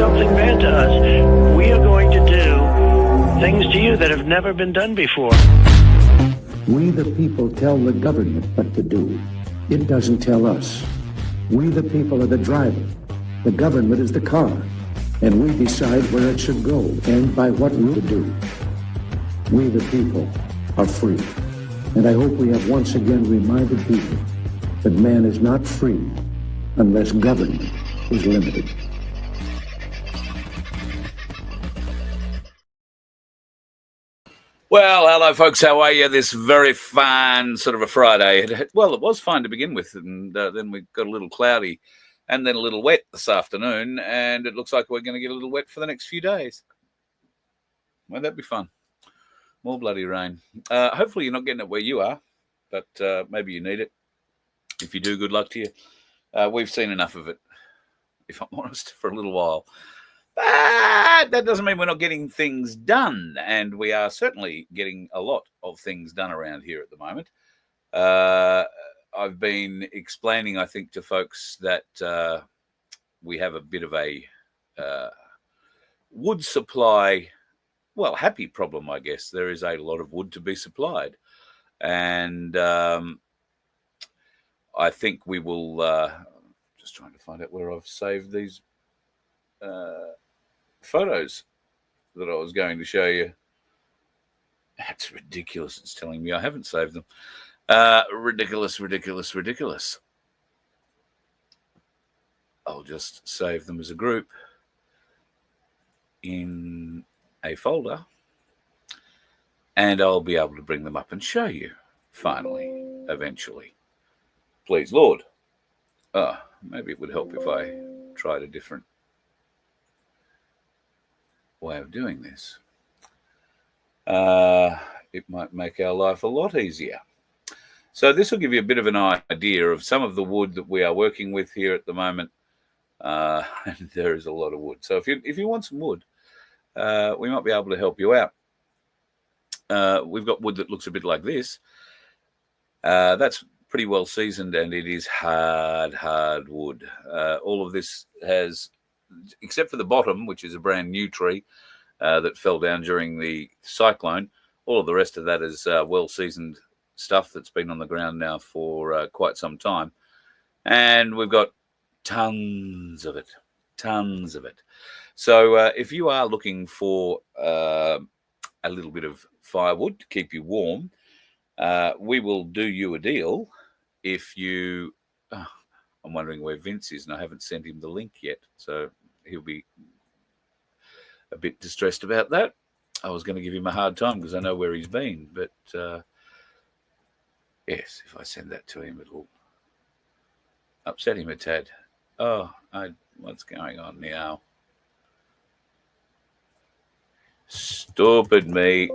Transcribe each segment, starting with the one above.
something bad to us, we are going to do things to you that have never been done before. We the people tell the government what to do. It doesn't tell us. We the people are the driver. The government is the car. And we decide where it should go and by what route to do. We the people are free. And I hope we have once again reminded people that man is not free unless government is limited. Well, hello, folks. How are you? This very fine sort of a Friday. Well, it was fine to begin with, and then we got a little cloudy and then a little wet this afternoon, and it looks like we're going to get a little wet for the next few days. Won't that be fun? More bloody rain. Hopefully you're not getting it where you are, but maybe you need it. If you do, good luck to you. We've seen enough of it, if I'm honest, for a little while. But that doesn't mean we're not getting things done, and we are certainly getting a lot of things done around here at the moment. I've been explaining, I think, to folks that we have a bit of a wood supply, well, happy problem, I guess. There is a lot of wood to be supplied, and I think we will, just trying to find out where I've saved these photos that I was going to show you. That's ridiculous. It's telling me I haven't saved them. Ridiculous. I'll just save them as a group in a folder, and I'll be able to bring them up and show you finally, eventually. Please, Lord. Maybe it would help if I tried a different way of doing this. It might make our life a lot easier. So this will give you a bit of an idea of some of the wood that we are working with here at the moment. And there is a lot of wood. So if you want some wood, we might be able to help you out. We've got wood that looks a bit like this. That's pretty well seasoned, and it is hard wood. All of this has, except for the bottom, which is a brand new tree that fell down during the cyclone, all of the rest of that is well-seasoned stuff that's been on the ground now for quite some time. And we've got tons of it. So if you are looking for a little bit of firewood to keep you warm, we will do you a deal if you... I'm wondering where Vince is, and I haven't sent him the link yet, so he'll be a bit distressed about that. I was going to give him a hard time because I know where he's been, but yes, if I send that to him, it'll upset him a tad. What's going on now? Stupid me.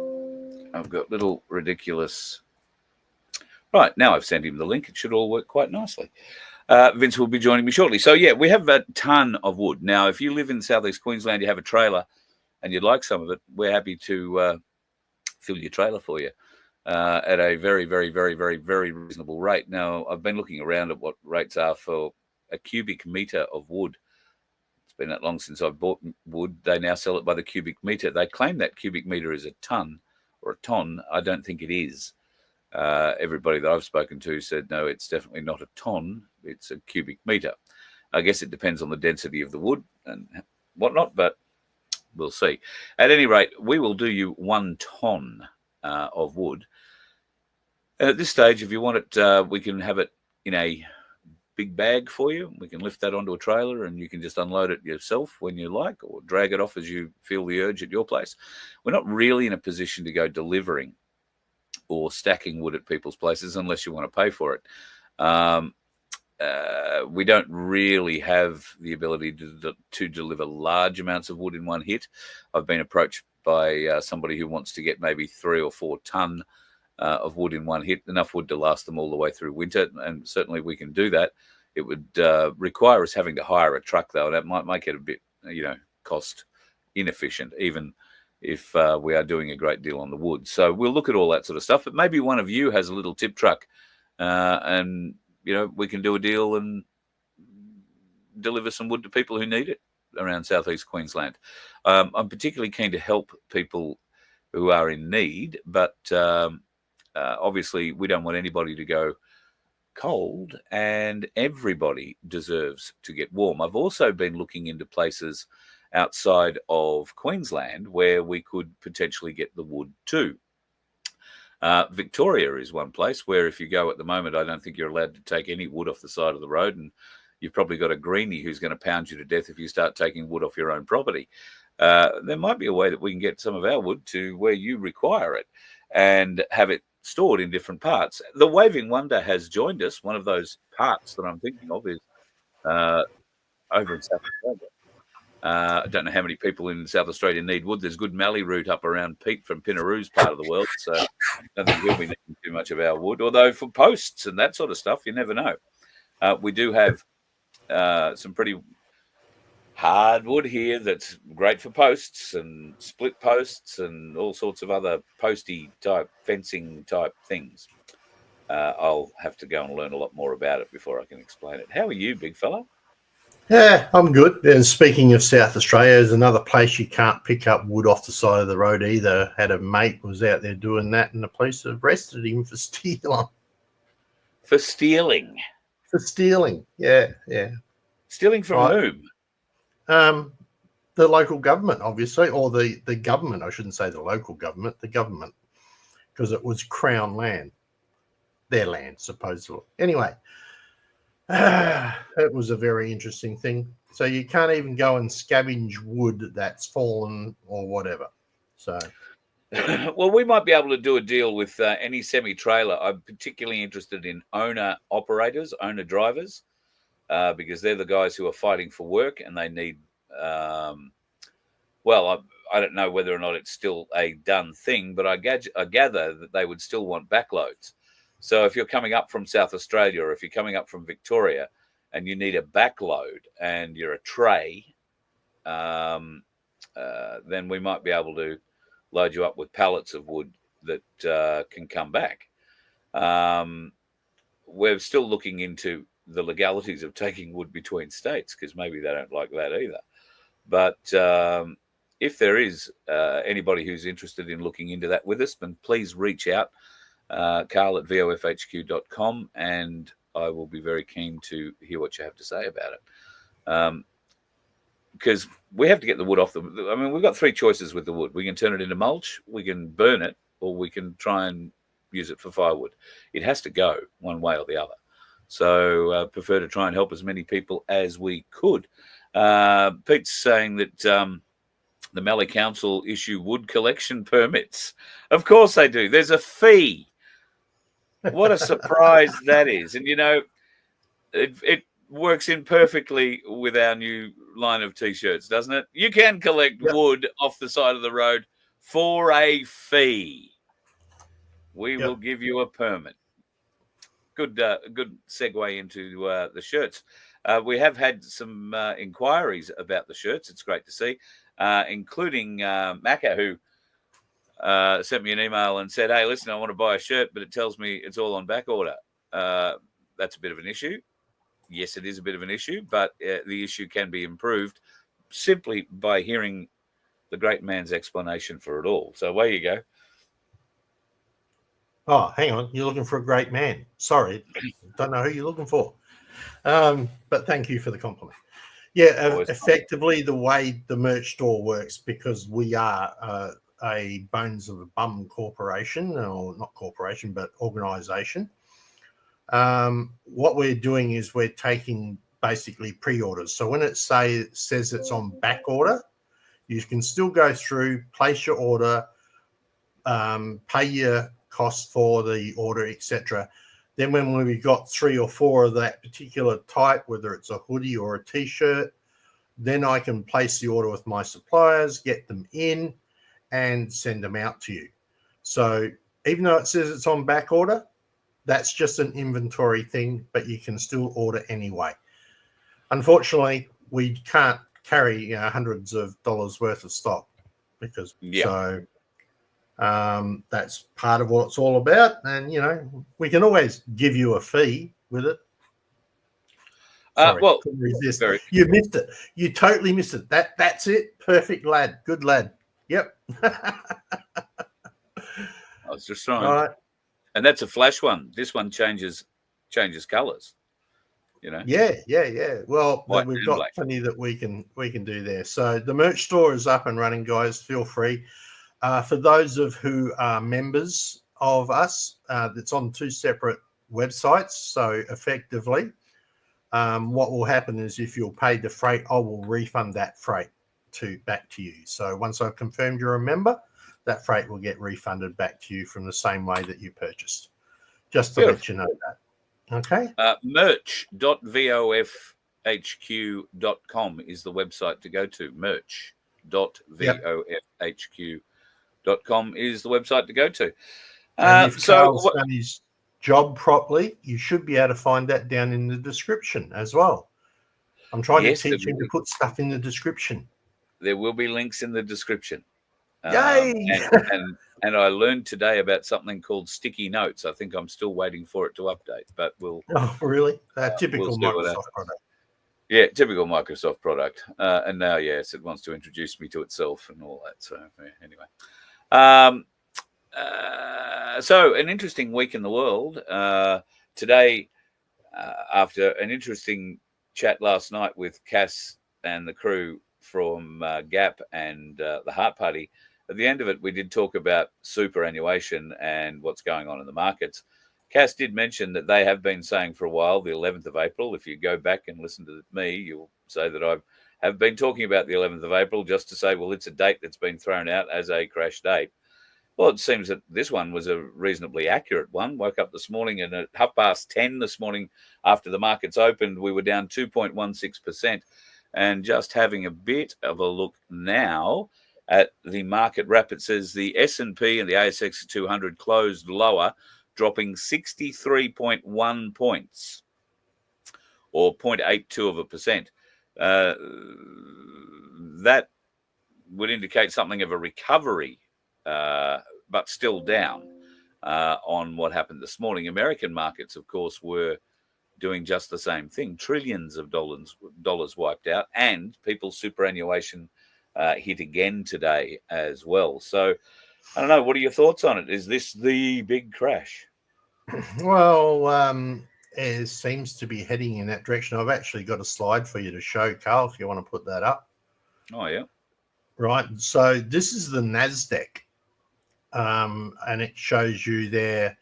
I've got little ridiculous... Right, now I've sent him the link. It should all work quite nicely. Vince will be joining me shortly. So, yeah, we have a ton of wood. Now, if you live in southeast Queensland, you have a trailer, and you'd like some of it, we're happy to fill your trailer for you at a very, very, very, very, very reasonable rate. Now, I've been looking around at what rates are for a cubic metre of wood. It's been that long since I've bought wood. They now sell it by the cubic metre. They claim that cubic metre is a ton or a ton. I don't think it is. Everybody that I've spoken to said, no, it's definitely not a ton. It's a cubic metre. I guess it depends on the density of the wood and whatnot, but we'll see. At any rate, we will do you 1 ton of wood. And at this stage, if you want it, we can have it in a big bag for you. We can lift that onto a trailer and you can just unload it yourself when you like, or drag it off as you feel the urge at your place. We're not really in a position to go delivering or stacking wood at people's places unless you want to pay for it. We don't really have the ability to deliver large amounts of wood in one hit. I've been approached by somebody who wants to get maybe 3 or 4 ton of wood in one hit, enough wood to last them all the way through winter, and certainly we can do that. It would require us having to hire a truck, though, and that might make it a bit, cost inefficient, even if we are doing a great deal on the wood. So we'll look at all that sort of stuff. But maybe one of you has a little tip truck and, we can do a deal and deliver some wood to people who need it. around southeast Queensland. I'm particularly keen to help people who are in need, but obviously we don't want anybody to go cold, and everybody deserves to get warm. I've also been looking into places outside of Queensland where we could potentially get the wood too. Victoria is one place where if you go at the moment, I don't think you're allowed to take any wood off the side of the road, and you've probably got a greenie who's going to pound you to death if you start taking wood off your own property. There might be a way that we can get some of our wood to where you require it and have it stored in different parts. The Waving Wonder has joined us. One of those parts that I'm thinking of is over in South Australia. I don't know how many people in South Australia need wood. There's good mallee root up around Pete from Pinaroo's part of the world, so I don't think he'll be needing too much of our wood. Although for posts and that sort of stuff, you never know. We do have some pretty hard wood here that's great for posts and split posts and all sorts of other posty type fencing type things. I'll have to go and learn a lot more about it before I can explain it. How are you, big fella? Yeah, I'm good. And speaking of South Australia, there's another place you can't pick up wood off the side of the road either. Had a mate was out there doing that, and the police arrested him for stealing. For stealing? For stealing, yeah. Stealing from whom? The local government, obviously, or the government. I shouldn't say the local government, the government, because it was Crown land, their land, supposedly. Anyway. It was a very interesting thing. So you can't even go and scavenge wood that's fallen or whatever. So, well, we might be able to do a deal with any semi-trailer. I'm particularly interested in owner-operators, owner-drivers, because they're the guys who are fighting for work, and they need. Well, I don't know whether or not it's still a done thing, but I gather that they would still want backloads. So if you're coming up from South Australia or if you're coming up from Victoria and you need a backload and you're a tray, then we might be able to load you up with pallets of wood that can come back. We're still looking into the legalities of taking wood between states because maybe they don't like that either. But if there is anybody who's interested in looking into that with us, then please reach out. Carl at vofhq.com, and I will be very keen to hear what you have to say about it. Because we have to get the wood off we've got three choices with the wood. We can turn it into mulch, we can burn it, or we can try and use it for firewood. It has to go one way or the other. So prefer to try and help as many people as we could. Pete's saying that the Mallee Council issue wood collection permits. Of course they do. There's a fee. What a surprise that is. And, it works in perfectly with our new line of T-shirts, doesn't it? You can collect wood off the side of the road for a fee. We will give you a permit. Good segue into the shirts. We have had some inquiries about the shirts. It's great to see, including Macca, who sent me an email and said, hey, listen, I want to buy a shirt, but it tells me it's all on back order. That's a bit of an issue. Yes, it is a bit of an issue, but the issue can be improved simply by hearing the great man's explanation for it all. So away you go. Oh, hang on. You're looking for a great man. Sorry. Don't know who you're looking for. But thank you for the compliment. Yeah, effectively the way the merch store works, because we are a bones of a bum corporation, or not corporation, but organization. What we're doing is we're taking basically pre-orders. So when it says it's on back order, you can still go through, place your order, pay your cost for the order, etc. Then when we've got 3 or 4 of that particular type, whether it's a hoodie or a t-shirt, then I can place the order with my suppliers, get them in, and send them out to you. So even though it says it's on back order, that's just an inventory thing, but you can still order anyway. Unfortunately, we can't carry hundreds of dollars worth of stock because that's part of what it's all about. And, we can always give you a fee with it. Sorry, Well, couldn't resist. very. You missed it. You totally missed it. That's it. Perfect lad. Good lad. Yep. I was just trying. All right. And that's a flash one. This one changes colours. You know, Yeah. Well, white we've and got black. plenty that we can do there. So the merch store is up and running, guys. Feel free. For those of who are members of us, it's on 2 separate websites. So effectively, what will happen is if you'll pay the freight, I will refund that freight back to you. So once I've confirmed you're a member, that freight will get refunded back to you from the same way that you purchased. Just to let you know that. Okay. Merch.vofhq.com is the website to go to. Merch.vofhq.com is the website to go to. And if Carl's done his job properly, you should be able to find that down in the description as well. I'm trying to teach him to put stuff in the description. There will be links in the description. Yay! And I learned today about something called sticky notes. I think I'm still waiting for it to update, but we'll. Oh, really? Typical Microsoft product. Yeah, typical Microsoft product. And now, yes, it wants to introduce me to itself and all that. So anyway, so an interesting week in the world today. After an interesting chat last night with Cass and the crew from Gap and the Heart Party. At the end of it, we did talk about superannuation and what's going on in the markets. Cass did mention that they have been saying for a while, the 11th of April. If you go back and listen to me, you'll say that I have been talking about the 11th of April just to say, well, it's a date that's been thrown out as a crash date. Well, it seems that this one was a reasonably accurate one. Woke up this morning and at 10:30 this morning after the markets opened, we were down 2.16%. And just having a bit of a look now at the market wrap, it says the S&P and the ASX 200 closed lower, dropping 63.1 points, or 0.82%. That would indicate something of a recovery, but still down on what happened this morning. American markets, of course, were doing just the same thing. Trillions of dollars wiped out, and people's superannuation hit again today as well. So I don't know. What are your thoughts on it? Is this the big crash? Well, it seems to be heading in that direction. I've actually got a slide for you to show, Carl, if you want to put that up. Oh, yeah. Right. So this is the NASDAQ, and it shows you there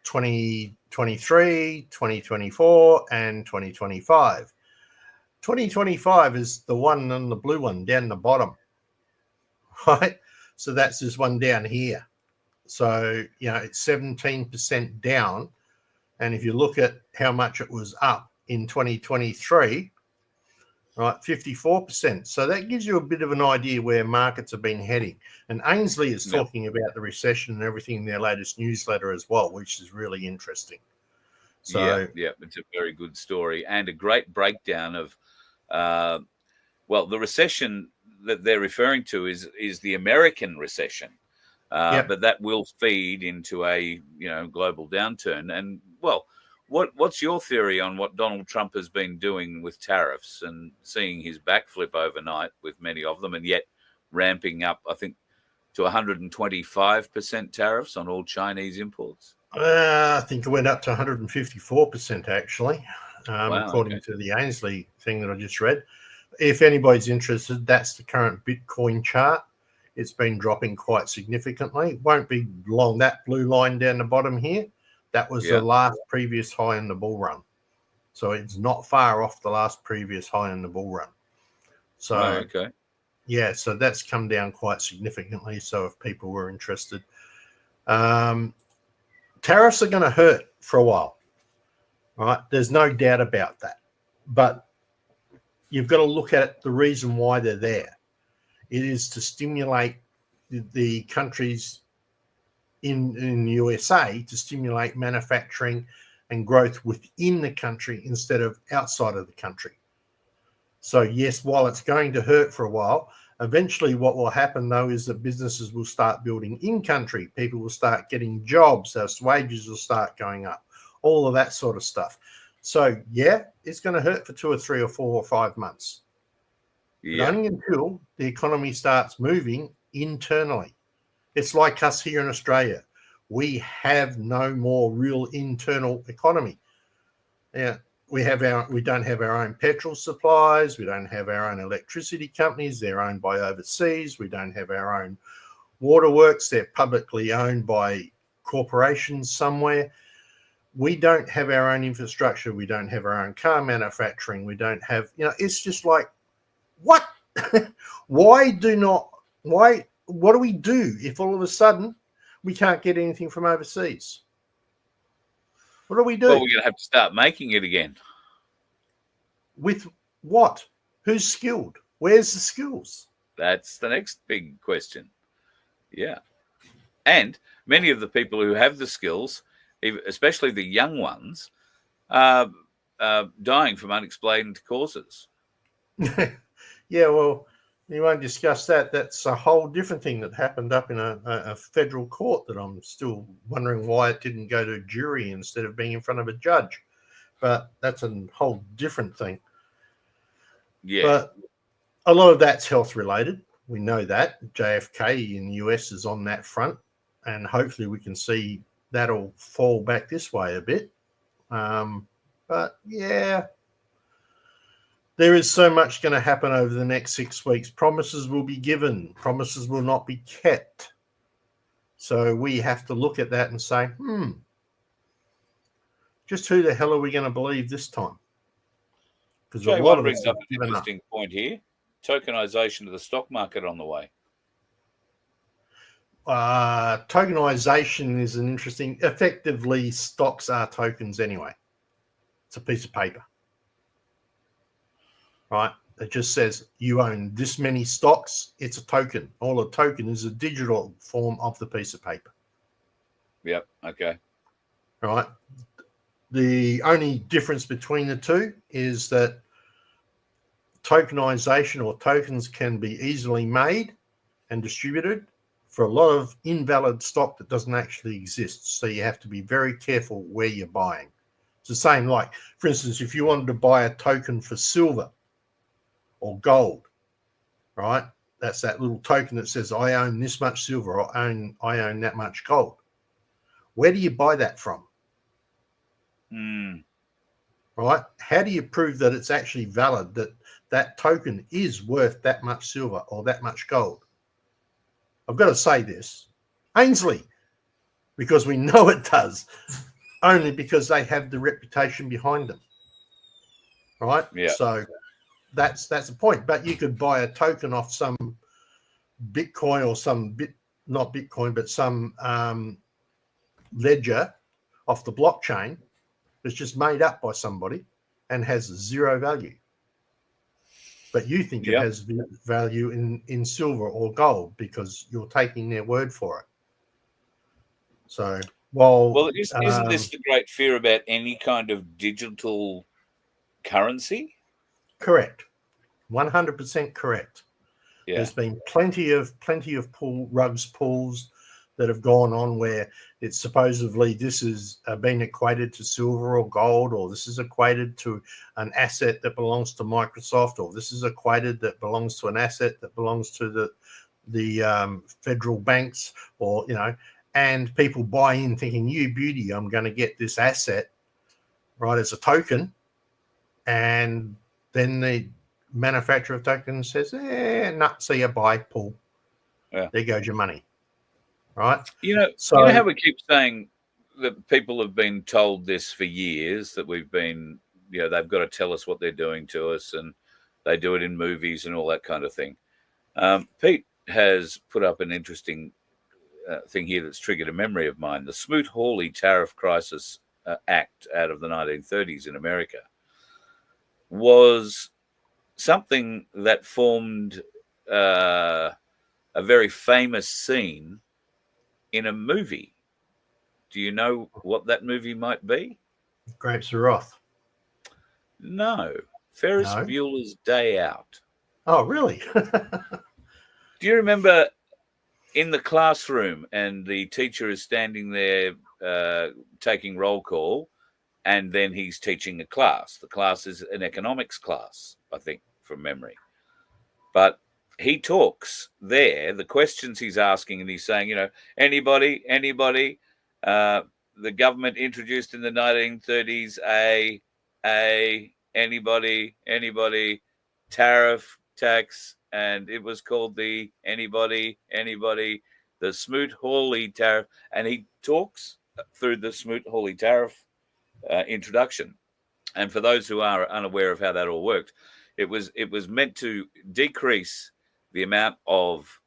2023, 2024, and 2025. 2025 is the one on the blue one down the bottom, right? So that's this one down here. So, it's 17% down. And if you look at how much it was up in 2023, right, 54%. So that gives you a bit of an idea where markets have been heading. And Ainsley is talking about the recession and everything in their latest newsletter as well, which is really interesting. So yeah, it's a very good story and a great breakdown of, the recession that they're referring to is the American recession, but that will feed into a global downturn. And what's your theory on what Donald Trump has been doing with tariffs and seeing his backflip overnight with many of them, and yet ramping up, I think, to 125% tariffs on all Chinese imports? I think it went up to 154% actually, according to the Ainsley thing that I just read. If anybody's interested, that's the current Bitcoin chart. It's been dropping quite significantly. Won't be long. That blue line down the bottom here, that was the last previous high in the bull run. So it's not far off the last previous high in the bull run. So, so that's come down quite significantly. So if people were interested, tariffs are going to hurt for a while, right? There's no doubt about that. But you've got to look at the reason why they're there. It is to stimulate the countries in USA to stimulate manufacturing and growth within the country instead of outside of the country. So yes, while it's going to hurt for a while, eventually what will happen though is that businesses will start building in country. People will start getting jobs. As wages will start going up. All of that sort of stuff. So, yeah, it's going to hurt for 2 or 3 or 4 or 5 months. Yeah. But only until the economy starts moving internally. It's like us here in Australia. We have no more real internal economy. Yeah, we don't have our own petrol supplies. We don't have our own electricity companies. They're owned by overseas. We don't have our own waterworks. They're publicly owned by corporations somewhere. We don't have our own infrastructure. We don't have our own car manufacturing. We don't have, it's just like, what? What do we do if all of a sudden we can't get anything from overseas? What do we do? Well, we're going to have to start making it again. With what? Who's skilled? Where's the skills? That's the next big question. Yeah. And many of the people who have the skills, especially the young ones, are dying from unexplained causes. Yeah, well, you won't discuss that. That's a whole different thing that happened up in a federal court that I'm still wondering why it didn't go to a jury instead of being in front of a judge. But that's a whole different thing. Yeah. But a lot of that's health related. We know that. JFK in the US is on that front. And hopefully we can see that'll fall back this way a bit. But yeah, there is so much going to happen over the next 6 weeks. Promises will be given. Promises will not be kept. So we have to look at that and say, just who the hell are we going to believe this time? Because Jay, a lot one of brings us up have an given up. interesting point here. Tokenization of the stock market on the way. Tokenization is an interesting. Effectively, stocks are tokens anyway. It's a piece of paper, right? It just says you own this many stocks. It's a token. All a token is a digital form of the piece of paper. Yep. Okay. Right. The only difference between the two is that tokenization or tokens can be easily made and distributed for a lot of invalid stock that doesn't actually exist. So you have to be very careful where you're buying. It's the same, like, for instance, if you wanted to buy a token for silver or gold, right? That's that little token that says, I own this much silver or I own that much gold. Where do you buy that from? Right? How do you prove that it's actually valid, that that token is worth that much silver or that much gold? I've got to say this, Ainsley, because we know it does, only because they have the reputation behind them, right? Yeah. So that's the point. But you could buy a token off some Bitcoin or not Bitcoin, but some ledger off the blockchain that's just made up by somebody and has zero value. But you think it has value in silver or gold because you're taking their word for it. So, isn't this the great fear about any kind of digital currency? Correct. 100% correct. Yeah. There's been plenty of rugs pulls that have gone on where it's supposedly this is been equated to silver or gold, or this is equated to an asset that belongs to Microsoft, or this is equated that belongs to an asset that belongs to the federal banks, or and people buy in thinking, you beauty, I'm going to get this asset right as a token, and then the manufacturer of tokens says, see you, buy, pull. Yeah. There goes your money. Right. You know how we keep saying that people have been told this for years, that we've been, they've got to tell us what they're doing to us, and they do it in movies and all that kind of thing. Pete has put up an interesting thing here that's triggered a memory of mine. The Smoot-Hawley Tariff Crisis Act out of the 1930s in America was something that formed a very famous scene in a movie. Do you know what that movie might be? Grapes of Wrath. No. Ferris Bueller's Day Out. Oh, really? Do you remember in the classroom and the teacher is standing there taking roll call, and then he's teaching a class. The class is an economics class, I think, from memory. But he talks there, the questions he's asking, and he's saying, anybody, the government introduced in the 1930s anybody, tariff, tax, and it was called the anybody, the Smoot-Hawley tariff. And he talks through the Smoot-Hawley tariff introduction. And for those who are unaware of how that all worked, it was meant to decrease the amount of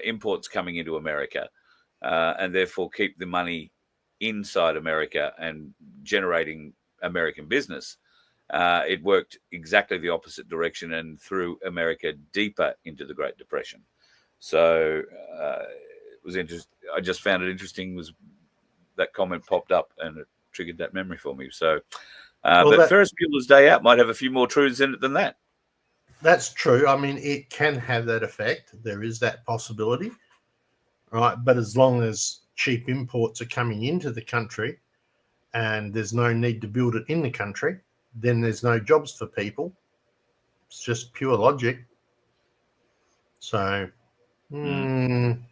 imports coming into America, and therefore keep the money inside America and generating American business. It worked exactly the opposite direction and threw America deeper into the Great Depression. So it was interesting. I just found it interesting was that comment popped up and it triggered that memory for me. So, but Ferris Bueller's Day Out might have a few more truths in it than that. That's true. I mean, it can have that effect. There is that possibility, right? But as long as cheap imports are coming into the country and there's no need to build it in the country, then there's no jobs for people. It's just pure logic. So, I'm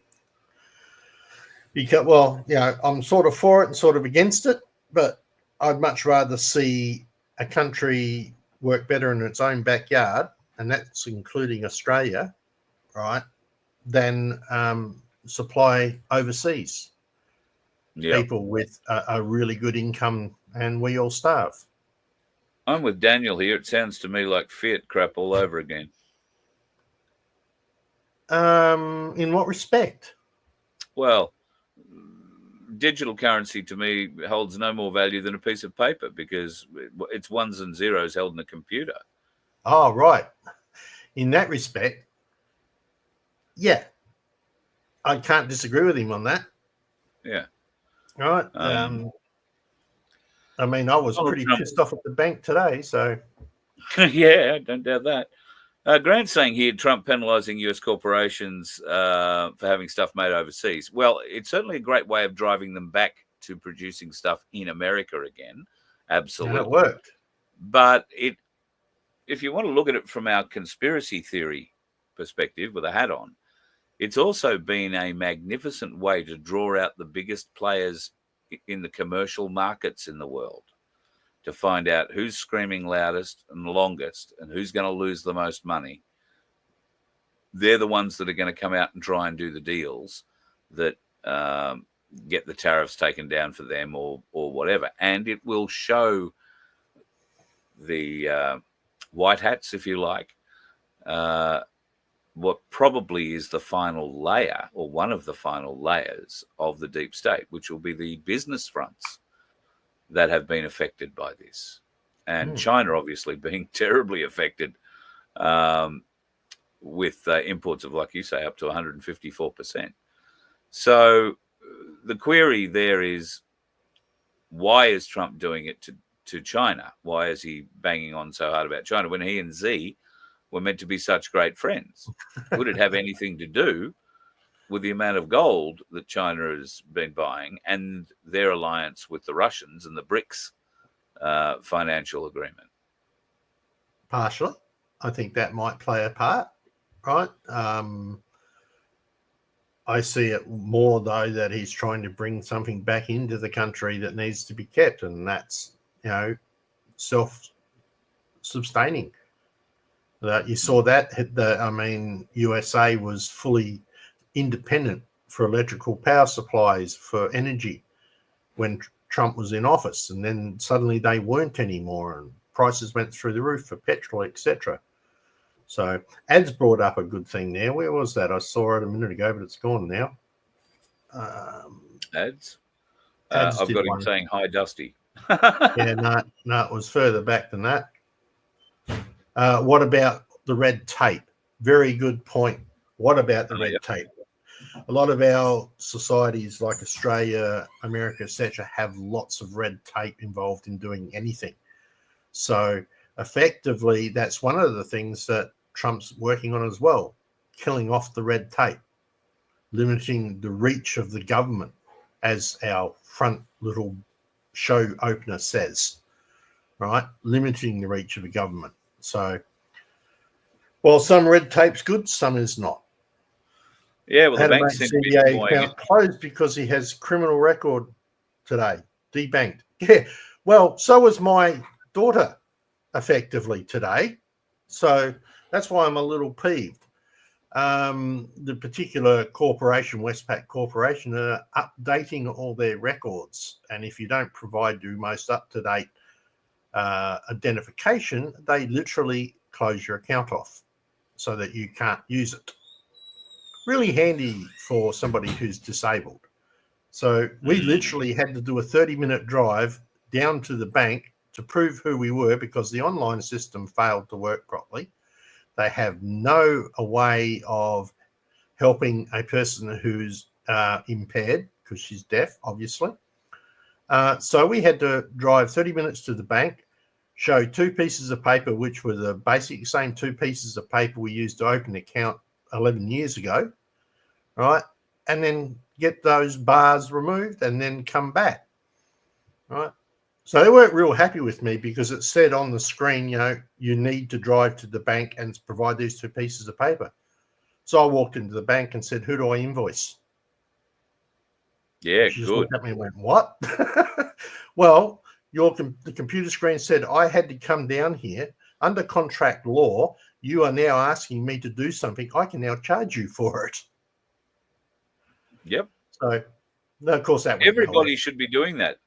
sort of for it and sort of against it, but I'd much rather see a country work better in its own backyard, and that's including Australia, right, than supply overseas people with a really good income, and we all starve. I'm with Daniel here. It sounds to me like fiat crap all over again. In what respect? Well, digital currency to me holds no more value than a piece of paper because it's ones and zeros held in a computer. Oh, right. In that respect, yeah, I can't disagree with him on that. Yeah. Right. I mean, I was pretty pissed off at the bank today, so. Yeah, don't doubt that. Grant's saying here, Trump penalising US corporations for having stuff made overseas. Well, it's certainly a great way of driving them back to producing stuff in America again. Absolutely. And it worked. But if you want to look at it from our conspiracy theory perspective with a hat on, it's also been a magnificent way to draw out the biggest players in the commercial markets in the world, to find out who's screaming loudest and longest and who's going to lose the most money. They're the ones that are going to come out and try and do the deals that get the tariffs taken down for them or whatever. And it will show the white hats, if you like, what probably is the final layer or one of the final layers of the deep state, which will be the business fronts that have been affected by this. And China obviously being terribly affected with imports of, like you say, up to 154%. So the query there is, why is Trump doing it to China? Why is he banging on so hard about China when he and Xi were meant to be such great friends? Would it have anything to do with the amount of gold that China has been buying and their alliance with the Russians and the BRICS financial agreement? Partially. I think that might play a part, right? I see it more, though, that he's trying to bring something back into the country that needs to be kept, and that's, self-sustaining. You saw that. USA was fully independent for electrical power supplies for energy when Trump was in office, and then suddenly they weren't anymore, and prices went through the roof for petrol, etc. So ads brought up a good thing there. Where was that? I saw it a minute ago, but it's gone now. Ads? I've got him saying, "Hi, Dusty." Yeah, no, it was further back than that. What about the red tape? Very good point. What about the red tape? A lot of our societies, like Australia, America, etc., have lots of red tape involved in doing anything. So effectively, that's one of the things that Trump's working on as well, killing off the red tape, limiting the reach of the government as our front little show opener says, right? Limiting the reach of a government. So, well, some red tape's good, some is not. Yeah, well, the Had a bank mate sent CBA Bitcoin. account closed because he has criminal record today, debanked. Yeah, well, so was my daughter effectively today. So that's why I'm a little peeved. The particular corporation, Westpac Corporation, are updating all their records. And if you don't provide your most up-to-date identification, they literally close your account off so that you can't use it. Really handy for somebody who's disabled. So we literally had to do a 30-minute drive down to the bank to prove who we were because the online system failed to work properly. They have no way of helping a person who's impaired because she's deaf, obviously. So we had to drive 30 minutes to the bank, show 2 pieces of paper, which were the basic same 2 pieces of paper we used to open an account 11 years ago, right? And then get those bars removed and then come back, right? So they weren't real happy with me because it said on the screen, you know, you need to drive to the bank and provide these 2 pieces of paper. So I walked into the bank and said, who do I invoice? Yeah, She just good. looked at me and went, what? Well, the computer screen said I had to come down here under contract law. You are now asking me to do something. I can now charge you for it. Yep. So, no, of course, that went Everybody should be doing that.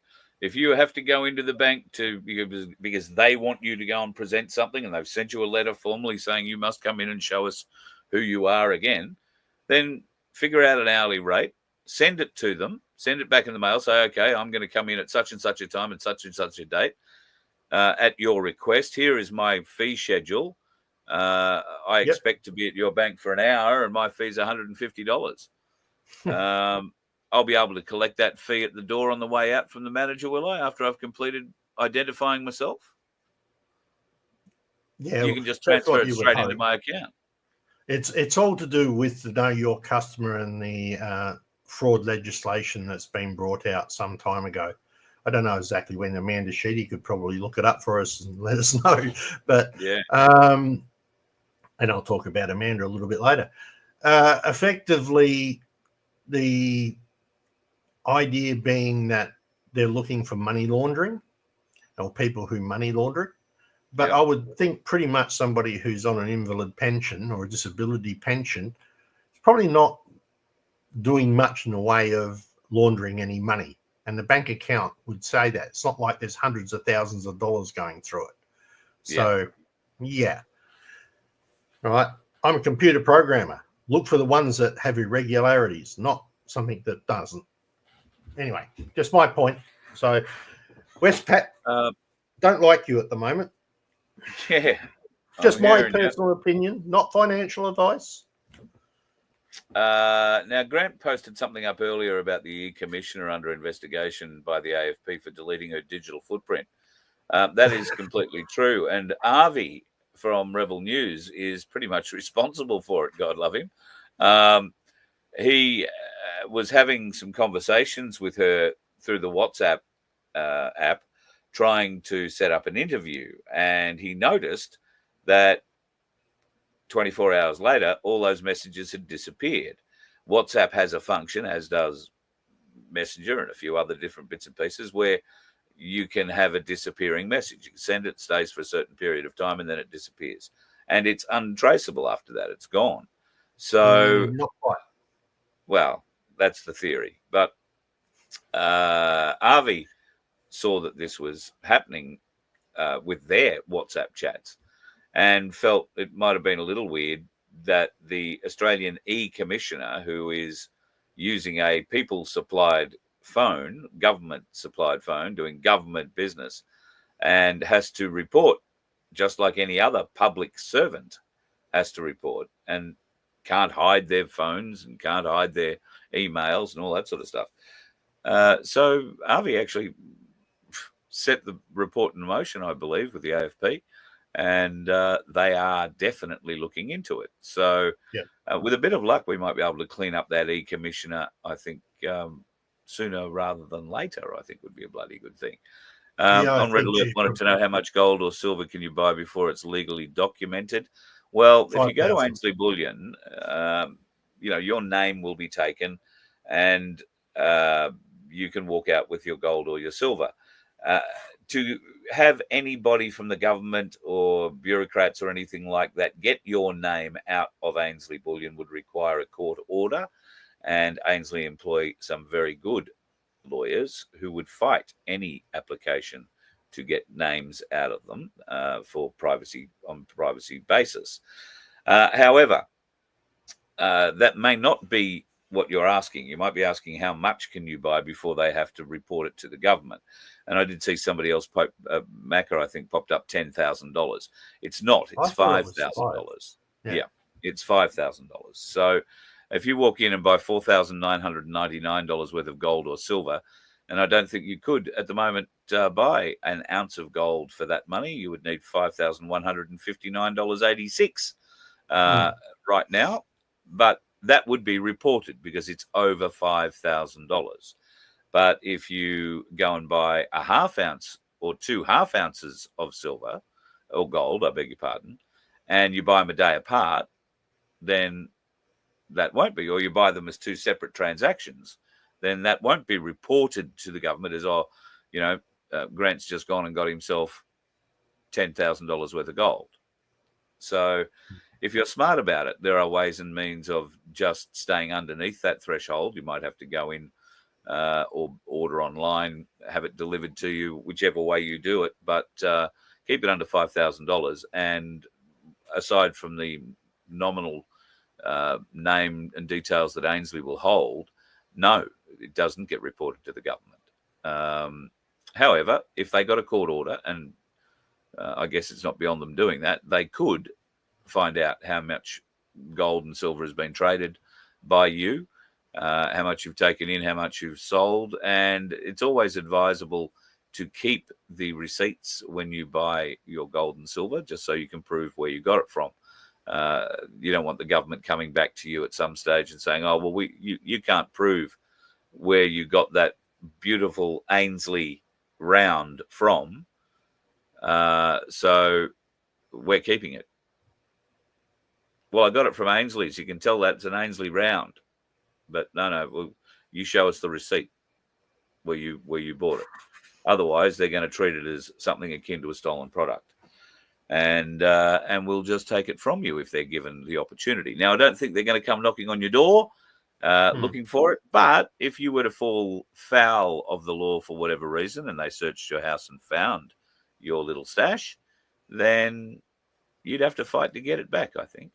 If you have to go into the bank because they want you to go and present something and they've sent you a letter formally saying you must come in and show us who you are again, then figure out an hourly rate, send it to them, send it back in the mail, say, okay, I'm going to come in at such and such a time and such a date at your request. Here is my fee schedule. I expect to be at your bank for an hour and my fee is $150. I'll be able to collect that fee at the door on the way out from the manager, will I, after I've completed identifying myself? Yeah, you can just transfer it straight into my account. It's all to do with the Know Your Customer and the fraud legislation that's been brought out some time ago. I don't know exactly when. Amanda Sheedy could probably look it up for us and let us know. But yeah, and I'll talk about Amanda a little bit later. Effectively, the idea being that they're looking for money laundering or people who money launder. But I would think pretty much somebody who's on an invalid pension or a disability pension is probably not doing much in the way of laundering any money. And the bank account would say that. It's not like there's hundreds of thousands of dollars going through it. So, yeah. All right. I'm a computer programmer. Look for the ones that have irregularities, not something that doesn't. Anyway, just my point. So, Westpac don't like you at the moment. Yeah. Just my personal opinion, not financial advice. Now, Grant posted something up earlier about the e-commissioner under investigation by the AFP for deleting her digital footprint. That is completely true. And Avi from Rebel News is pretty much responsible for it, God love him. He was having some conversations with her through the WhatsApp app, trying to set up an interview. And he noticed that 24 hours later, all those messages had disappeared. WhatsApp has a function, as does Messenger and a few other different bits and pieces, where you can have a disappearing message. You can send it, stays for a certain period of time, and then it disappears. And it's untraceable after that. It's gone. So, not quite. Well, that's the theory. But Avi saw that this was happening with their WhatsApp chats and felt it might have been a little weird that the Australian e-commissioner, who is using a people-supplied phone, government-supplied phone, doing government business, and has to report just like any other public servant has to report, and can't hide their phones and can't hide their emails and all that sort of stuff. So Avi actually set the report in motion, I believe, with the AFP, and they are definitely looking into it. So with a bit of luck, we might be able to clean up that e-commissioner, I think, sooner rather than later, I think would be a bloody good thing. Yeah, I On Red think Alert you wanted could- to know how much gold or silver can you buy before it's legally documented. Well, if you go to 5,000. Ainsley Bullion, your name will be taken, and you can walk out with your gold or your silver. To have anybody from the government or bureaucrats or anything like that get your name out of Ainsley Bullion would require a court order, and Ainsley employ some very good lawyers who would fight any application to get names out of them for privacy on privacy basis. However, that may not be what you're asking. You might be asking how much can you buy before they have to report it to the government. And I did see somebody else, Macca, I think, popped up $10,000. It's not. It's $5,000. Yeah, it's $5,000. So if you walk in and buy $4,999 worth of gold or silver, and I don't think you could at the moment buy an ounce of gold for that money, you would need $5,159.86 right now. But that would be reported because it's over $5,000. But if you go and buy a half ounce or 2 half ounces of silver or gold, I beg your pardon, and you buy them a day apart, then that won't be, or you buy them as 2 separate transactions, then that won't be reported to the government as, Grant's just gone and got himself $10,000 worth of gold. So if you're smart about it, there are ways and means of just staying underneath that threshold. You might have to go in or order online, have it delivered to you, whichever way you do it, but keep it under $5,000. And aside from the nominal name and details that Ainsley will hold, no, it doesn't get reported to the government. However, if they got a court order, and I guess it's not beyond them doing that, they could find out how much gold and silver has been traded by you, how much you've taken in, how much you've sold. And it's always advisable to keep the receipts when you buy your gold and silver, just so you can prove where you got it from. You don't want the government coming back to you at some stage and saying, oh, well, you can't prove where you got that beautiful Ainsley round from, so we're keeping it. Well, I got it from Ainsley's. You can tell that's an Ainsley round. But no, well, you show us the receipt where you bought it. Otherwise, they're going to treat it as something akin to a stolen product. And we'll just take it from you if they're given the opportunity. Now, I don't think they're going to come knocking on your door looking for it. But if you were to fall foul of the law for whatever reason and they searched your house and found your little stash, then you'd have to fight to get it back, I think.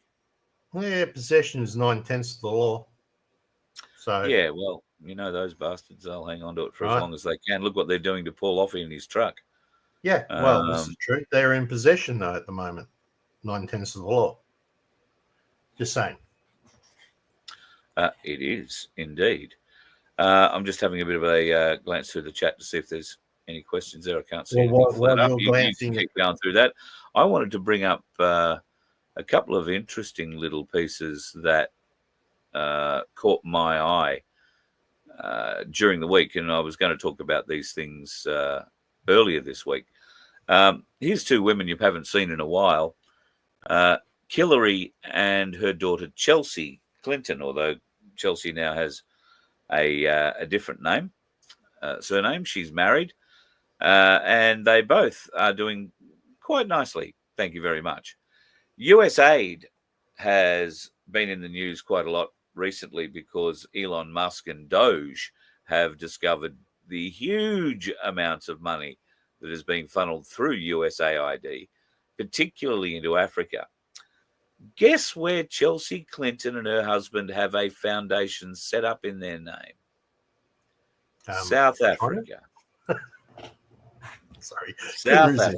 Yeah, possession is 9/10 of the law. So yeah, well, those bastards, they'll hang on to it for as long as they can. Look what they're doing to Paul Offey in his truck. Yeah, well, this is true. They're in possession, though, at the moment. 9/10 of the law. Just saying. It is, indeed. I'm just having a bit of a glance through the chat to see if there's any questions there. I can't see anything flat up. You keep going through that. I wanted to bring up a couple of interesting little pieces that caught my eye during the week, and I was going to talk about these things earlier this week. Here's 2 women you haven't seen in a while. Hillary and her daughter Chelsea Clinton, although Chelsea now has a different name, surname. She's married, and they both are doing quite nicely. Thank you very much. USAID has been in the news quite a lot recently because Elon Musk and Doge have discovered the huge amounts of money that is being funneled through USAID, particularly into Africa. Guess where Chelsea Clinton and her husband have a foundation set up in their name? South Africa. Sorry. South Africa.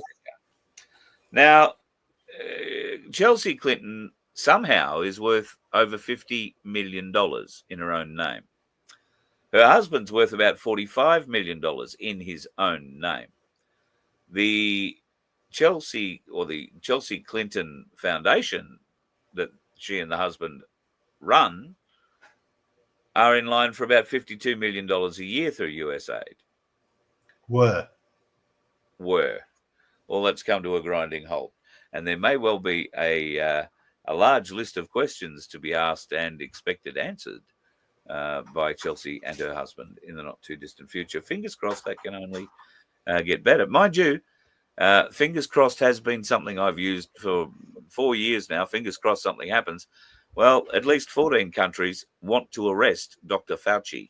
Now, Chelsea Clinton somehow is worth over $50 million in her own name. Her husband's worth about $45 million in his own name. The Chelsea Clinton Foundation that she and the husband run are in line for about $52 million a year through USAID. Were. Well, let's come to a grinding halt. And there may well be a large list of questions to be asked and expected answered by Chelsea and her husband in the not too distant future. Fingers crossed that can only get better. Mind you, fingers crossed has been something I've used for 4 years now. Fingers crossed something happens. Well, at least 14 countries want to arrest Dr. Fauci.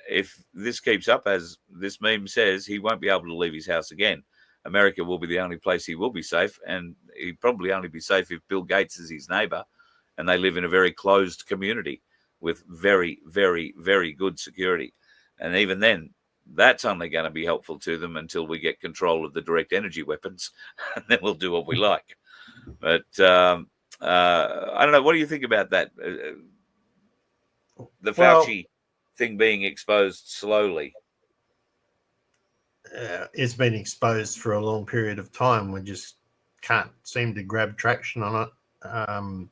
If this keeps up, as this meme says, he won't be able to leave his house again. America will be the only place he will be safe, and he'd probably only be safe if Bill Gates is his neighbor and they live in a very closed community with very, very, very good security. And even then, that's only going to be helpful to them until we get control of the direct energy weapons, and then we'll do what we like. But I don't know. What do you think about that? The Fauci thing being exposed slowly. It's been exposed for a long period of time. We just can't seem to grab traction on it.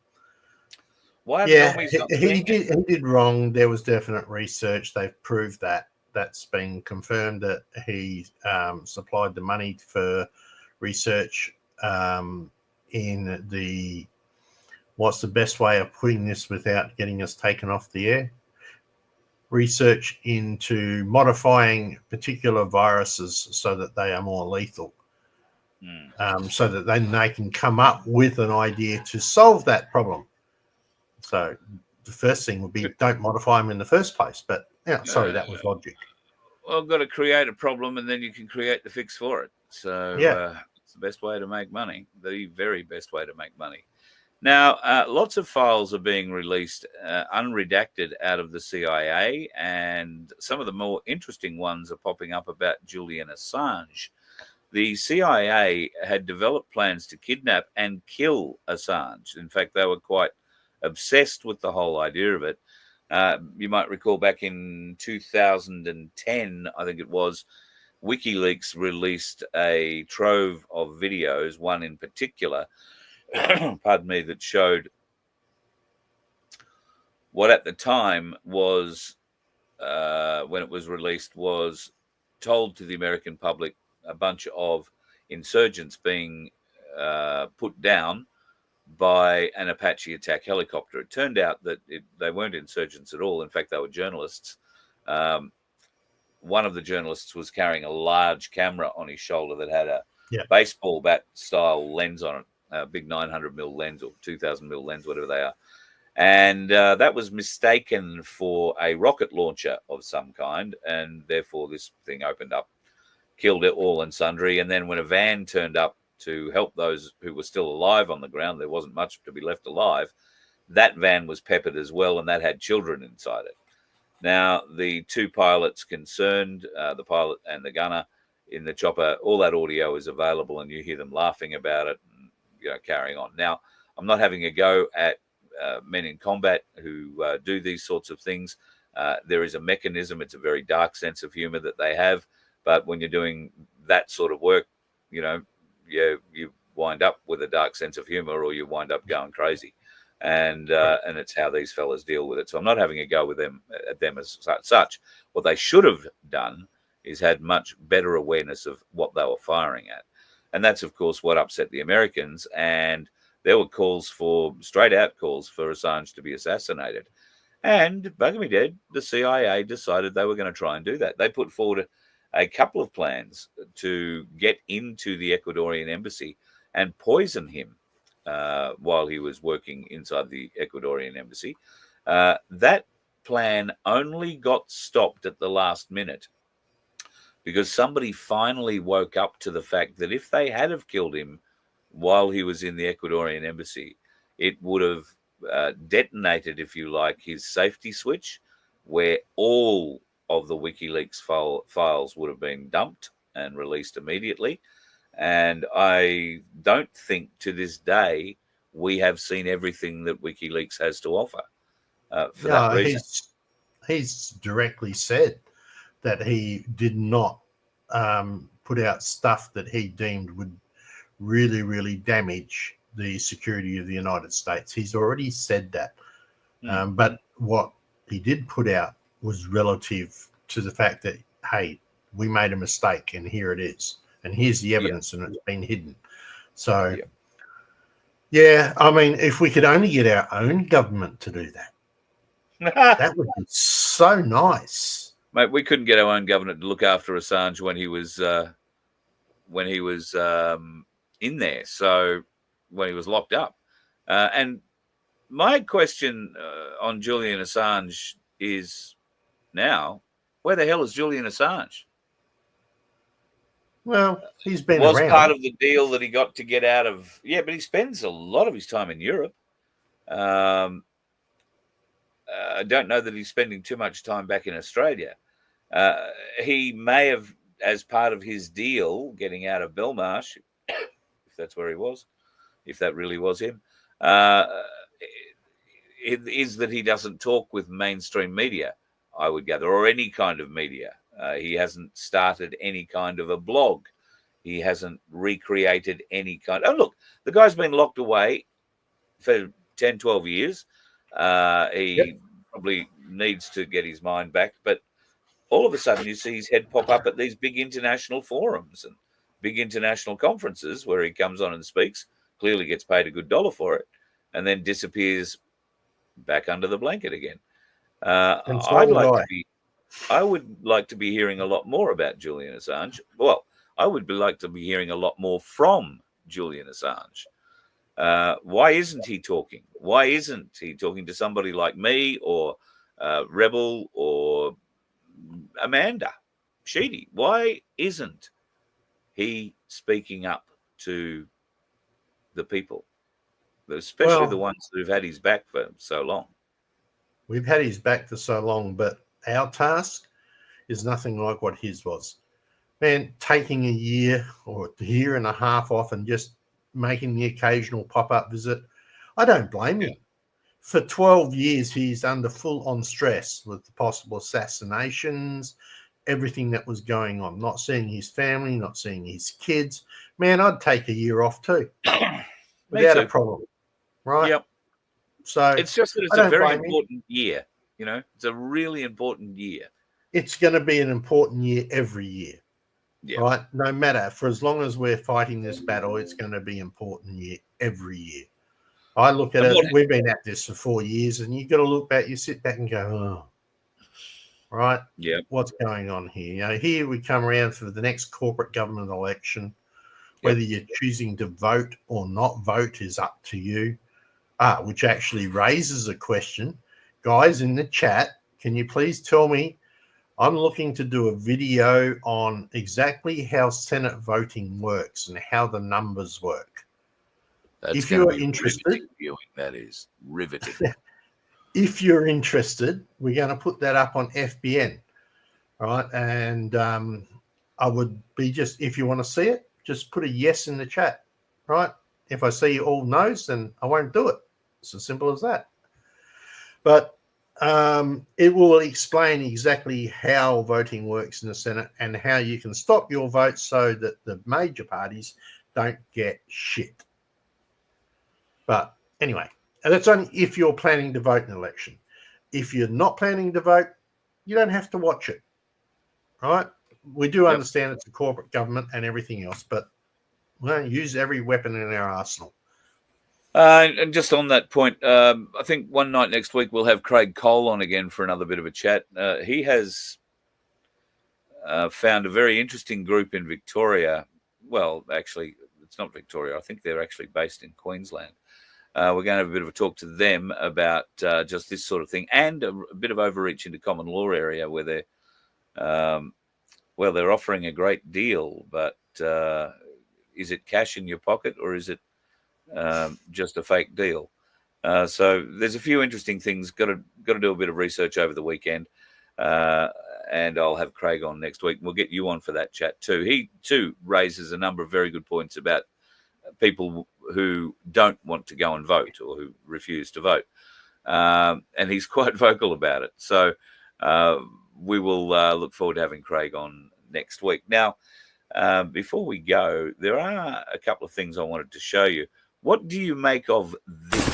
Why? Yeah, he did wrong. There was definite research. They've proved that. That's been confirmed that he supplied the money for research in the, what's the best way of putting this without getting us taken off the air? Research into modifying particular viruses so that they are more lethal. So that then they can come up with an idea to solve that problem. So the first thing would be don't modify them in the first place. But yeah, sorry, that was logic. Well, I've got to create a problem and then you can create the fix for it. So it's the best way to make money, the very best way to make money. Now, lots of files are being released unredacted out of the CIA, and some of the more interesting ones are popping up about Julian Assange. The CIA had developed plans to kidnap and kill Assange. In fact, they were quite obsessed with the whole idea of it. You might recall back in 2010, I think it was, WikiLeaks released a trove of videos, one in particular, pardon me, that showed what at the time was, when it was released, was told to the American public a bunch of insurgents being put down by an Apache attack helicopter. It turned out that they weren't insurgents at all. In fact, they were journalists. One of the journalists was carrying a large camera on his shoulder that had a baseball bat style lens on it, a big 900mm lens or 2000mm lens, whatever they are. And that was mistaken for a rocket launcher of some kind. And therefore this thing opened up, killed it all and sundry. And then when a van turned up to help those who were still alive on the ground, there wasn't much to be left alive. That van was peppered as well, and that had children inside it. Now, the two pilots concerned, the pilot and the gunner in the chopper, all that audio is available, and you hear them laughing about it, and, carrying on. Now, I'm not having a go at men in combat who do these sorts of things. There is a mechanism. It's a very dark sense of humor that they have. But when you're doing that sort of work, you wind up with a dark sense of humor, or you wind up going crazy. And it's how these fellas deal with it. So I'm not having a go with them at them as such. What they should have done is had much better awareness of what they were firing at. And that's, of course, what upset the Americans. And there were straight out calls for Assange to be assassinated. And, bugger me dead, the CIA decided they were going to try and do that. They put forward a couple of plans to get into the Ecuadorian embassy and poison him while he was working inside the Ecuadorian embassy. That plan only got stopped at the last minute because somebody finally woke up to the fact that if they had have killed him while he was in the Ecuadorian embassy, it would have detonated, if you like, his safety switch, where all of the WikiLeaks files would have been dumped and released immediately. And I don't think to this day we have seen everything that WikiLeaks has to offer for that reason. He's directly said that he did not put out stuff that he deemed would really, really damage the security of the United States. He's already said that. But what he did put out was relative to the fact that, hey, we made a mistake and here it is. And here's the evidence and it's been hidden. So, yeah, I mean, if we could only get our own government to do that, that would be so nice. Mate, we couldn't get our own government to look after Assange when he was in there. So when he was locked up. And my question on Julian Assange is now, where the hell is Julian Assange? Well, he's been was around. Part of the deal that he got to get out of. Yeah, but he spends a lot of his time in Europe. I don't know that he's spending too much time back in Australia. He may have, as part of his deal, getting out of Belmarsh, if that's where he was, if that really was him, is that he doesn't talk with mainstream media, I would gather, or any kind of media. He hasn't started any kind of a blog. He hasn't recreated any kind. Oh, look, the guy's been locked away for 10, 12 years. He probably needs to get his mind back. But all of a sudden you see his head pop up at these big international forums and big international conferences where he comes on and speaks, clearly gets paid a good dollar for it, and then disappears back under the blanket again. I would like to be hearing a lot more about Julian Assange. Well, I would like to be hearing a lot more from Julian Assange. Why isn't he talking? Why isn't he talking to somebody like me or Rebel or Amanda Sheedy? Why isn't he speaking up to the people, especially the ones who've had his back for so long? We've had his back for so long, but our task is nothing like what his was. Man, taking a year or a year and a half off and just making the occasional pop-up visit, I don't blame him. For 12 years, he's under full-on stress with the possible assassinations, everything that was going on, not seeing his family, not seeing his kids. Man, I'd take a year off too, without a problem, right? Yep. So it's just that it's a very important year. You know, it's a really important year. It's going to be an important year every year, right? No matter, for as long as we're fighting this battle, it's going to be important year every year. I look at it, we've been at this for 4 years, and you've got to look back, you sit back and go, oh, right? Yeah. What's going on here? You know, here we come around for the next corporate government election. Whether you're choosing to vote or not vote is up to you, which actually raises a question. Guys in the chat, can you please tell me, I'm looking to do a video on exactly how Senate voting works and how the numbers work. If you're interested, viewing, that is riveting. If you're interested, we're going to put that up on FBN, right? And I would be just, if you want to see it, just put a yes in the chat, right? If I see all no's, then I won't do it. It's as simple as that. But it will explain exactly how voting works in the Senate and how you can stop your vote so that the major parties don't get shit. But anyway, that's only if you're planning to vote in an election. If you're not planning to vote, you don't have to watch it, right? We do understand it's a corporate government and everything else, but we don't use every weapon in our arsenal. And just on that point, I think one night next week we'll have Craig Cole on again for another bit of a chat. He has found a very interesting group in Victoria. Well, actually, it's not Victoria. I think they're actually based in Queensland. We're going to have a bit of a talk to them about just this sort of thing and a bit of overreach into common law area where they're offering a great deal, but is it cash in your pocket or is it just a fake deal? So there's a few interesting things. Got to do a bit of research over the weekend, and I'll have Craig on next week. We'll get you on for that chat too. He too raises a number of very good points about people who don't want to go and vote or who refuse to vote, and he's quite vocal about it. So we will look forward to having Craig on next week. Now, before we go, there are a couple of things I wanted to show you. What do you make of this?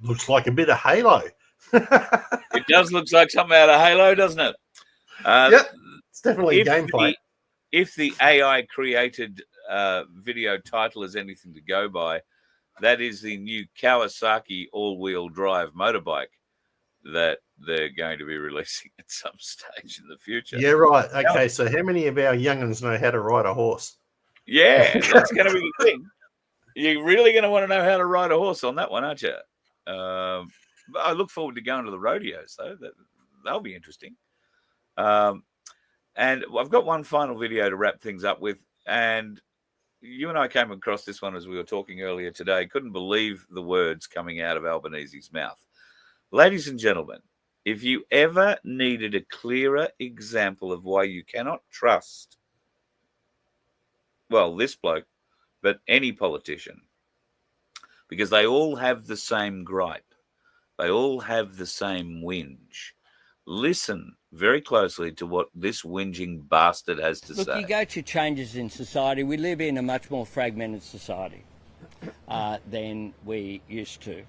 looks like a bit of Halo. It does look like something out of Halo, doesn't it? Yep, it's definitely gameplay. If the AI created video title is anything to go by, that is the new Kawasaki all-wheel drive motorbike that they're going to be releasing at some stage in the future. Yeah, right. Okay, so how many of our young'uns know how to ride a horse? Yeah, that's going to be the thing. You're really going to want to know how to ride a horse on that one, aren't you? But I look forward to going to the rodeos, though. That'll be interesting. And I've got one final video to wrap things up with. And you and I came across this one as we were talking earlier today. Couldn't believe the words coming out of Albanese's mouth. Ladies and gentlemen, if you ever needed a clearer example of why you cannot trust, well, this bloke, but any politician, because they all have the same gripe. They all have the same whinge. Listen very closely to what this whinging bastard has to say. Look, you go to changes in society. We live in a much more fragmented society than we used to.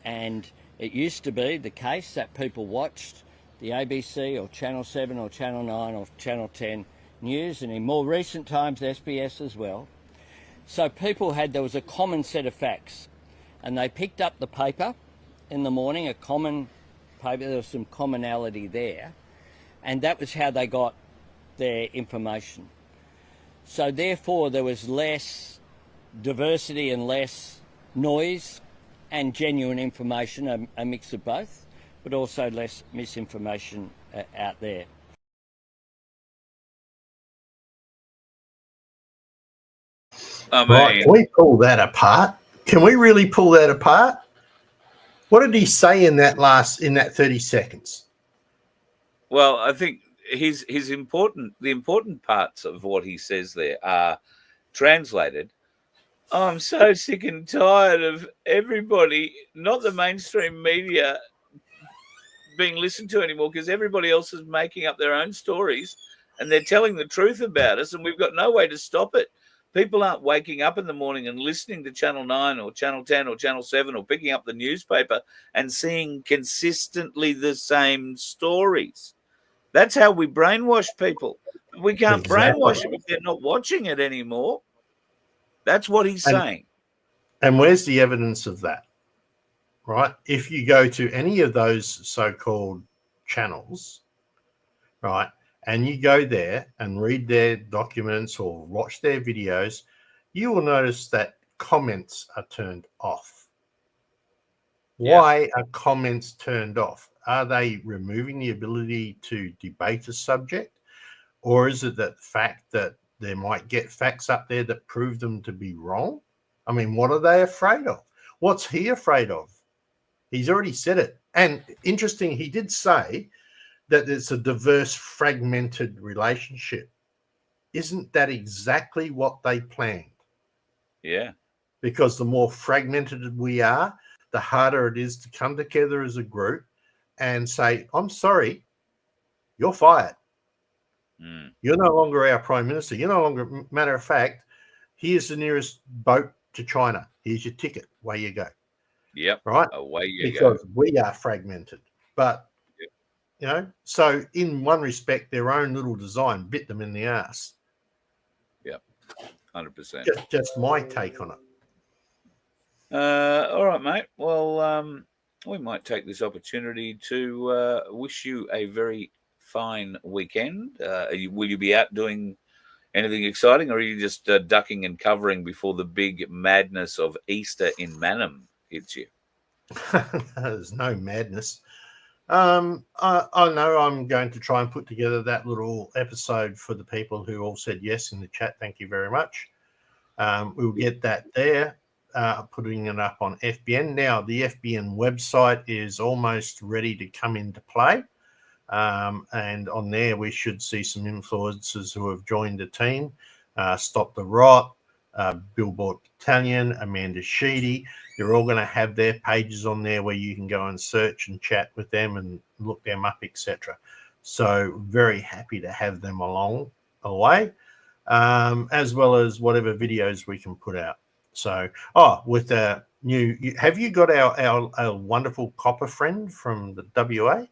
And it used to be the case that people watched the ABC or Channel 7 or Channel 9 or Channel 10 news, and in more recent times SBS as well. So there was a common set of facts, and they picked up the paper in the morning, a common paper, there was some commonality there, and that was how they got their information. So therefore there was less diversity and less noise and genuine information, a mix of both, but also less misinformation out there. Right, can we pull that apart? Can we really pull that apart? What did he say in that 30 seconds? Well, I think the important parts of what he says there are translated. I'm so sick and tired of everybody, not the mainstream media, being listened to anymore, because everybody else is making up their own stories and they're telling the truth about us, and we've got no way to stop it. People aren't waking up in the morning and listening to Channel 9 or Channel 10 or Channel 7 or picking up the newspaper and seeing consistently the same stories. That's how we brainwash people. We can't brainwash them if they're not watching it anymore. That's what he's saying. And where's the evidence of that? Right? If you go to any of those so-called channels, right, and you go there and read their documents or watch their videos, you will notice that comments are turned off. Why are comments turned off? Are they removing the ability to debate a subject? Or is it that fact that they might get facts up there that prove them to be wrong? I mean, what are they afraid of? What's he afraid of? He's already said it. And interesting, he did say that it's a diverse, fragmented relationship. Isn't that exactly what they planned? Yeah. Because the more fragmented we are, the harder it is to come together as a group and say, I'm sorry, you're fired. You're no longer our prime minister. You're no longer, matter of fact, here's the nearest boat to China. Here's your ticket. Away you go. Yep. Right? Away you go. Because we are fragmented. But, you know, so in one respect, their own little design bit them in the ass. Yep. 100%. Just my take on it. All right, mate. Well, we might take this opportunity to wish you a very fine weekend. Will you be out doing anything exciting, or are you just ducking and covering before the big madness of Easter in Mannum hits you? There's no madness. I know I'm going to try and put together that little episode for the people who all said yes in the chat. Thank you very much. We'll get that there, putting it up on FBN. Now, the FBN website is almost ready to come into play. And on there, we should see some influencers who have joined the team. Stop the Rot, Billboard Battalion, Amanda Sheedy. They're all going to have their pages on there where you can go and search and chat with them and look them up, etc. So very happy to have them along the way, as well as whatever videos we can put out. So, with have you got our wonderful copper friend from the WA?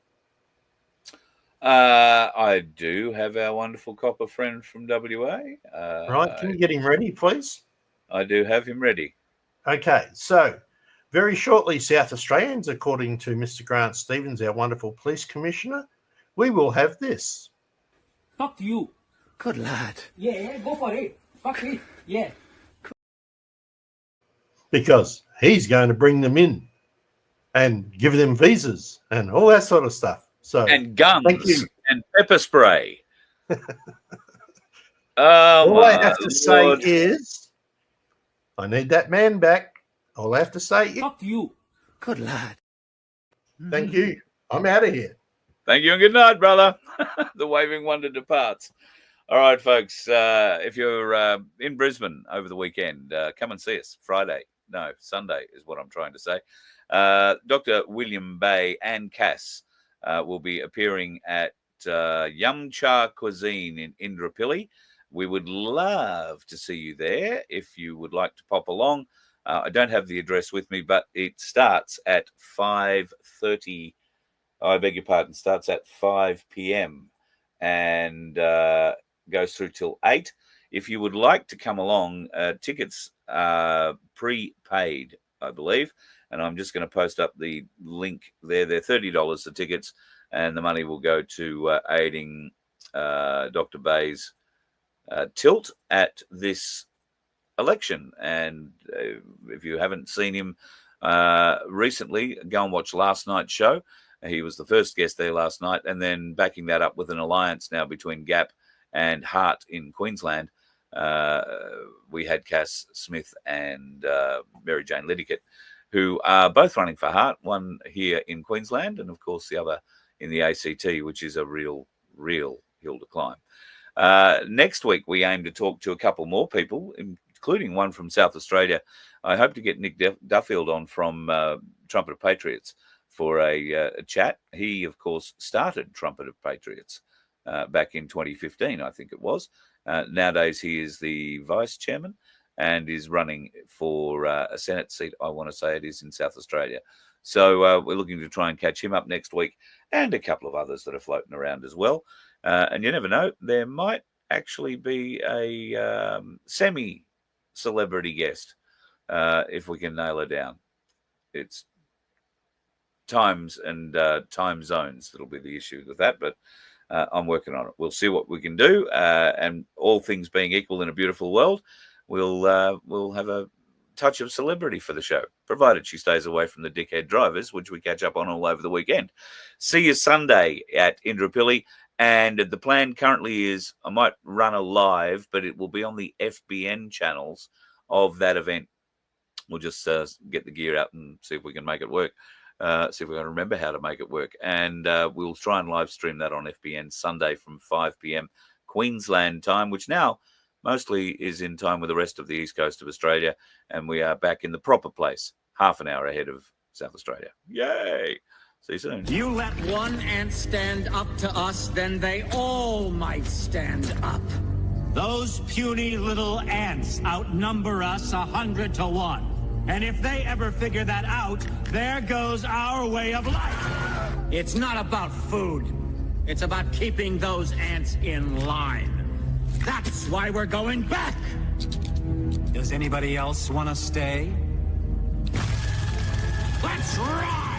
I do have our wonderful copper friend from WA. Right, can you get him ready, please? I do have him ready. Okay, so very shortly, South Australians, according to Mr. Grant Stevens, our wonderful police commissioner, we will have this. Fuck you. Good lad. Yeah, go for it. Fuck it. Yeah. Because he's going to bring them in and give them visas and all that sort of stuff. So And guns thank you. and pepper spray. All I have to say is, I need that man back. All I have to say is, Fuck you. Good lad. thank you. I'm out of here. Thank you and good night, brother. The waving wonder departs. All right, folks. If you're in Brisbane over the weekend, come and see us. Sunday is what I'm trying to say. Dr. William Bay and Cass will be appearing at Yum Cha Cuisine in Indooroopilly. We would love to see you there if you would like to pop along. I don't have the address with me, but it starts at 5:30. I beg your pardon, starts at 5 p.m. and goes through till 8. If you would like to come along, tickets are prepaid, I believe. And I'm just going to post up the link there. They're $30 the tickets, and the money will go to aiding Dr. Bay's tilt at this election. And if you haven't seen him recently, go and watch last night's show. He was the first guest there last night, and then backing that up with an alliance now between Gap and Hart in Queensland. We had Cass Smith and Mary Jane Liddickett, who are both running for Hart, one here in Queensland and, of course, the other in the ACT, which is a real hill to climb. Next week, we aim to talk to a couple more people, including one from South Australia. I hope to get Nick Duffield on from Trumpet of Patriots for a chat. He, of course, started Trumpet of Patriots back in 2015, I think it was. Nowadays, he is the vice chairman and is running for a Senate seat, I want to say it is, in South Australia. So we're looking to try and catch him up next week, and a couple of others that are floating around as well. And you never know, there might actually be a semi-celebrity guest if we can nail her down. It's times and time zones that'll be the issue with that, but I'm working on it. We'll see what we can do, and all things being equal in a beautiful world, we'll have a touch of celebrity for the show, provided she stays away from the dickhead drivers, which we catch up on all over the weekend. See you Sunday at Indooroopilly, and the plan currently is I might run a live, but it will be on the FBN channels of that event. We'll just get the gear out and see if we can make it work. See if we can remember how to make it work. And we'll try and live stream that on FBN Sunday from 5 p.m. Queensland time, which now mostly is in time with the rest of the east coast of Australia. And we are back in the proper place, half an hour ahead of South Australia. Yay! See you soon. You let one ant stand up to us, then they all might stand up. Those puny little ants outnumber us 100 to 1. And if they ever figure that out, there goes our way of life. It's not about food. It's about keeping those ants in line. That's why we're going back. Does anybody else want to stay? Let's ride!